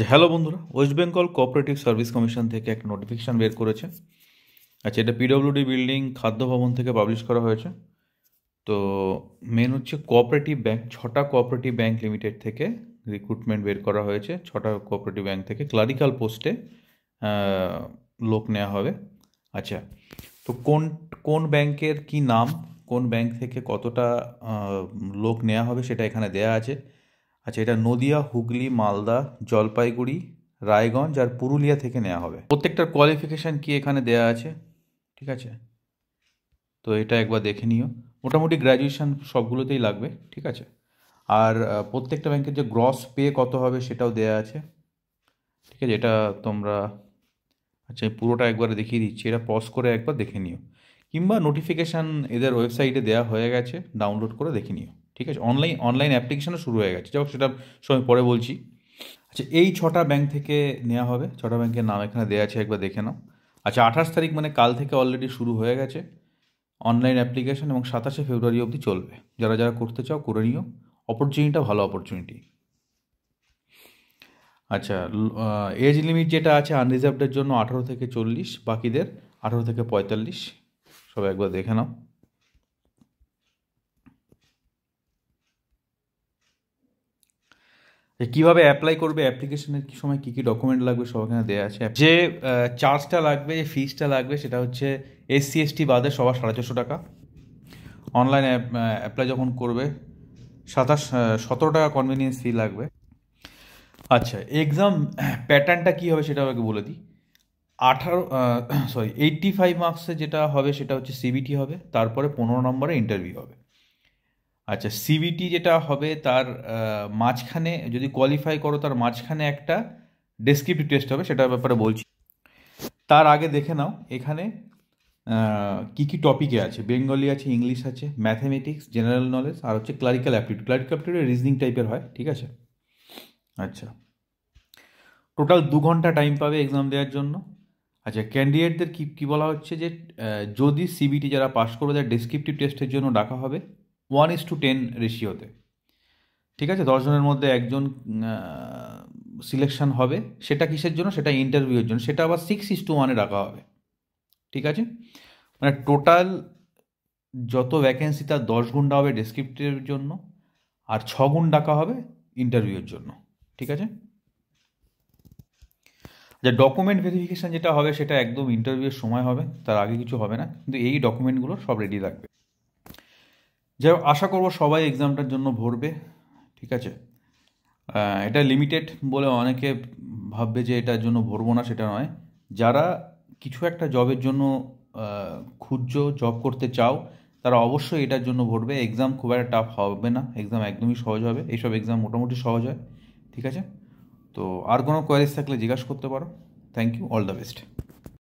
আচ্ছা, হ্যালো বন্ধুরা, West Bengal cooperative service commission থেকে একটা নোটিফিকেশান বের করেছে। আচ্ছা, এটা পিডব্লিউডি বিল্ডিং খাদ্য ভবন থেকে পাবলিশ করা হয়েছে। তো মেন হচ্ছে কোঅপারেটিভ ব্যাংক, 6টা কোঅপারেটিভ ব্যাংক লিমিটেড থেকে রিক্রুটমেন্ট বের করা হয়েছে। 6টা কোঅপারেটিভ ব্যাংক থেকে ক্লারিক্যাল পোস্টে লোক নেওয়া হবে। আচ্ছা, তো কোন কোন ব্যাংকের কি নাম, কোন ব্যাংক থেকে কতটা লোক নেওয়া হবে সেটা এখানে দেয়া আছে। আচ্ছা, এটা নদিয়া, হুগলি, মালদা, জলপাইগুড়ি, রায়গঞ্জ আর পুরুলিয়া থেকে নেওয়া হবে। প্রত্যেকটার কোয়ালিফিকেশান কি এখানে দেয়া আছে, ঠিক আছে? তো এটা একবার দেখে নিও। মোটামুটি গ্র্যাজুয়েশন সবগুলোতেই লাগবে, ঠিক আছে? আর প্রত্যেকটা ব্যাংকের যে গ্রস পে কত হবে সেটাও দেয়া আছে, ঠিক আছে? এটা তোমরা, আচ্ছা, আমি পুরোটা একবার দেখিয়ে দিচ্ছি, এটা পজ করে একবার দেখে নিও, কিংবা নোটিফিকেশান এদের ওয়েবসাইটে দেওয়া হয়ে গেছে, ডাউনলোড করে দেখে নিও, ঠিক আছে? অনলাইন অ্যাপ্লিকেশনও শুরু হয়ে গেছে, যাই হোক সেটা সময় পরে বলছি। আচ্ছা, এই 6টা ব্যাংক থেকে নেওয়া হবে। 6টা ব্যাংকের নাম এখানে দেওয়া আছে, একবার দেখে নাও। আচ্ছা, 28 তারিখ মানে কাল থেকে অলরেডি শুরু হয়ে গেছে অনলাইন অ্যাপ্লিকেশন, এবং 27শে ফেব্রুয়ারি অবধি চলবে। যারা যারা করতে চাও করে নিও, অপরচুনিটিটা ভালো অপরচুনিটি। আচ্ছা, এজ লিমিট যেটা আছে আনরিজার্ভডের জন্য 18 থেকে 40, বাকিদের 18 থেকে 45। সব একবার দেখে নাও। কীভাবে অ্যাপ্লাই করবে, অ্যাপ্লিকেশনের কি সময় কী কী ডকুমেন্ট লাগবে সব এখানে দেওয়া আছে। যে চার্জটা লাগবে, যে ফিজটা লাগবে, সেটা হচ্ছে SC ST বাদে সবার 450 টাকা। অনলাইন অ্যাপ্লাই যখন করবে 17 টাকা কনভিনিয়েন্স ফি লাগবে। আচ্ছা, এক্সাম প্যাটার্নটা কী হবে সেটা আগে বলে দিই। 85 মার্কসে যেটা হবে সেটা হচ্ছে CBT হবে, তারপরে 15 নম্বরে ইন্টারভিউ হবে। আচ্ছা, CBT যেটা হবে তার মাঝখানে, যদি কোয়ালিফাই করো তার মাঝখানে একটা ডেসক্রিপটিভ টেস্ট হবে, সেটার ব্যাপারে বলছি। তার আগে দেখে নাও এখানে কী কী টপিকে আছে। বেঙ্গলি আছে, ইংলিশ আছে, ম্যাথামেটিক্স, জেনারেল নলেজ, আর হচ্ছে clerical aptitude. Clerical aptitude reasoning টাইপের হয়, ঠিক আছে? আচ্ছা, টোটাল 2 ঘন্টা টাইম পাবে এক্সাম দেওয়ার জন্য। আচ্ছা, ক্যান্ডিডেটদের কী কী বলা হচ্ছে যে যদি CBT যারা পাস করবে তাদের ডেসক্রিপটিভ টেস্টের জন্য ডাকা হবে 1:10 রেশিওতে, ঠিক আছে? 10 জনের মধ্যে একজন সিলেকশন হবে। সেটা কিসের জন্য? সেটা ইন্টারভিউয়ের জন্য। সেটা আবার 6:1 রাখা হবে, ঠিক আছে? মানে টোটাল যত ভ্যাকেন্সি তার 10 গুণ হবে ডেসক্রিপটিভের জন্য, আর 6 গুণ ডাকা হবে ইন্টারভিউয়ের জন্য, ঠিক আছে? যে ডকুমেন্ট ভেরিফিকেশান যেটা হবে সেটা একদম ইন্টারভিউয়ের সময় হবে, তার আগে কিছু হবে না, কিন্তু এই ডকুমেন্টগুলো সব রেডি থাকবে। যাই হোক, আশা করবো সবাই এক্সামটার জন্য ভরবে, ঠিক আছে? এটা লিমিটেড বলে অনেকে ভাববে যে এটার জন্য ভরবো না, সেটা নয়। যারা কিছু একটা জবের জন্য খুঁজছো, জব করতে চাও, তারা অবশ্যই এটার জন্য ভরবে। এক্সাম খুব একটা টাফ হবে না, এক্সাম একদমই সহজ হবে। এইসব এক্সাম মোটামুটি সহজ হয়, ঠিক আছে? তো আর কোনো কোয়ারিজ থাকলে জিজ্ঞাসা করতে পারো। Thank you, all the best.